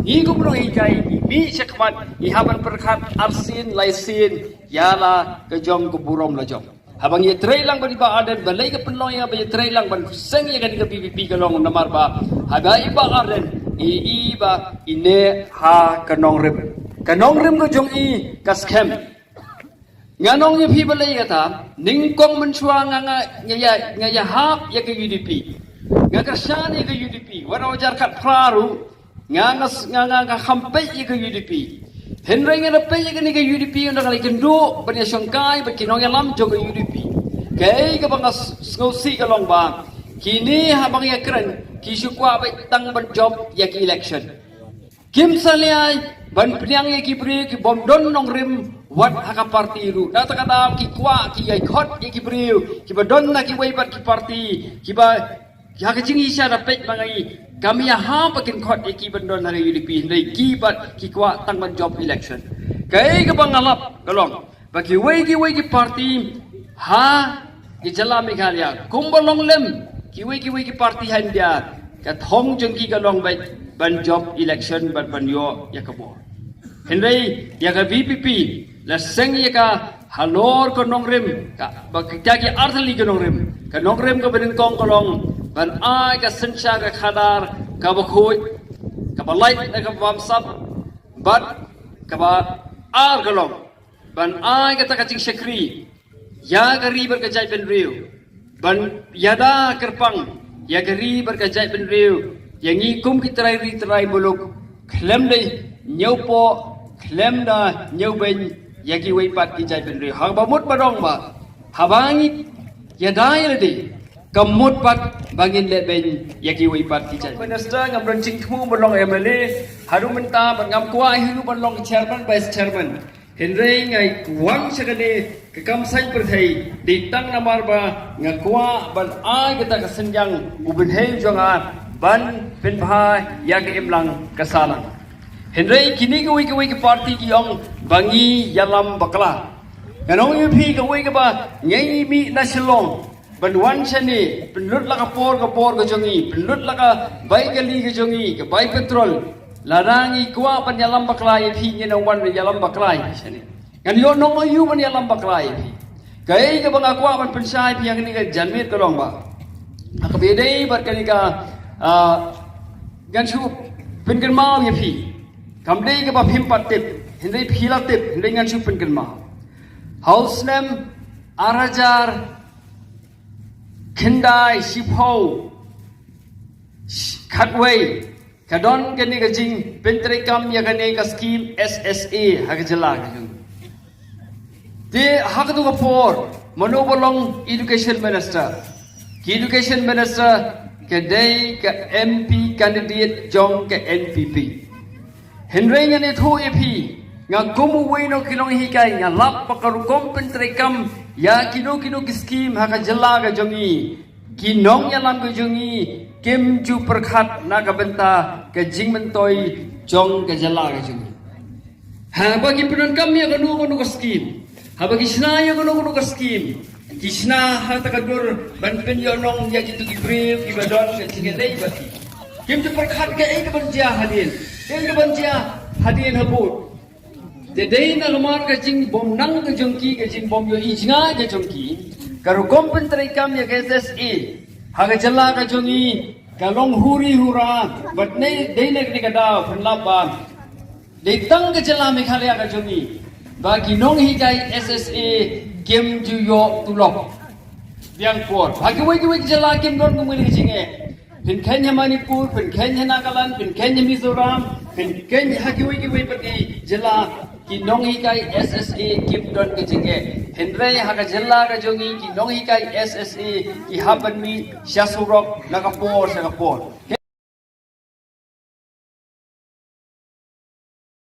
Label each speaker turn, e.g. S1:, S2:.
S1: Iku bro ikai mi sekmat ihaban perkat arsin laisin yala kejom kuburom lajom. Habang ye tray lang ba iba aden balay ka penloy ba ye tray lang ban seng ye ka PPP kalong namar ba. Haba iba aden iba ine ha kanong rim ko jong i kaskem. Nganong ye pi balay ka ta ningkong mensuang nga ya hap ye ka UDP. Nga kasyan ye ka UDP. Wala wajar kat praru nga hampay ye ka UDP. Henry nga napay ye ka ni ka UDP yung nakalikandu ba niya siyangkay ba kinong yalam jong ka UDP. Kaya ka ba nga snowsi ka lang ba kini habang yakran kisukwa ba tang ban job ya ki election. Kim saliyay ban pnyang ye ki bri ki bomdon nong rim wat haka parti ru kata kata ki kwa ki ay khot ye ki bri ki ba don na ki way bat ki parti ki ba haka jingi sya na pet mangai kami ya ha pakin khot ye ki bandon na UDP ndai ki bat ki kwa tang ban job election kai ka bang alap kalong ba ki way ki parti ha ki jala Meghalaya kumbolong lem ki way ki parti handia ka thong jeng ki kalong ban job election ban yo yakabo Henry yaga VPP la seng yaga halor ko nongrim ka bagki arthali ko nongrim ka nongrim ko benin kong kolong ban ai ka sensya ka khadar ka bakhoy ka balai ka bamsap bat ka ba ar kolong ban ai ka takaching sekri ya gari ber ka jai ben riu ban yada kerpang ya gari ber ka jai ben riu yang ikum ki trai buluk klem dei nyaupo klem da nyau ben yaki wei pat ki jai ben riu hang ba mut badong ba habangi ya dai le di kamut pat bangin le ben yaki wei pat ki jai minister ngam ron ching khmu balong MLA haru menta ban ngam kwa hiru balong chairman vice chairman Henry ngai kuang sakane ke kam sai perthai di tang namar ba ngakwa ban ai kita kasenjang ubin hei jonga ban pen bha ya ke imlang kasalang Henry kini ke wei parti ki ong bangi yalam bakla nganong yu phi ke wei ke ba ngai mi na silong ban wan chani penlut la ka por ka jongi penlut la ka bai gali ka jongi ka bai petrol larangi kwa pan yalam bakla yu phi ni nong wan yalam bakla chani ngan yo nong yu ban yalam bakla yu phi kai ke bang akwa ban pensai phi yang ni ka janmit ka long ba akabedei bar kani ka gan chu pen kan mau yu phi kam dei ke ba phim pat tip hindai phila tip hindai gan chu pen kan mau house name arajar Kendai, Shipho, Katway, Kadon Ganiga Jing, Pentrekam Yaganega scheme, SSA, Hagajala. They Hakatuka for Monobolong Education Minister. Education Minister, Kaday, MP candidate, John NPP. Henry and it who EP, Nagumu Wino Kilong Hikai, Nalap Pakarukom Pentrekam. Ya kino ki scheme haka jalaga jongi kinong yalam ko jongi kim ju perkhat naga benta ke jing mentoi jong ke jalaga jongi ha bagi penon kami ya kanu ko scheme ha bagi sna ya kanu ko scheme kisna ha takadur ban pen yonong ya gitu gibril ibadon ke cingedei bati kim ju perkhat ke ek banjia hadin habut Dedei na lumar ka jing bom nang ka jongki ka jing bom yo ijnga ka jongki karu kompen trai kam ya SSA haga jalla ka jongi kalong huri hura but nei dei nek ni ka da phunlaban dei tang ka jalla Meghalaya ka jongi bagi nong hi kai SSA kem ju yo tulok biang por bagi wei jalla kem don ko ni jinge Pin Kenya Manipur, Pin Kenya Nagaland, Pin Kenya Mizoram, Pin Kenya Hakiwiki Pati Jilla Kinong Hikai SSA Kim Don Kajinge Henry Haka Jilla Kajongi Kinong Hikai SSA Ki Haban Mi Shasurok Nakapor Sakapor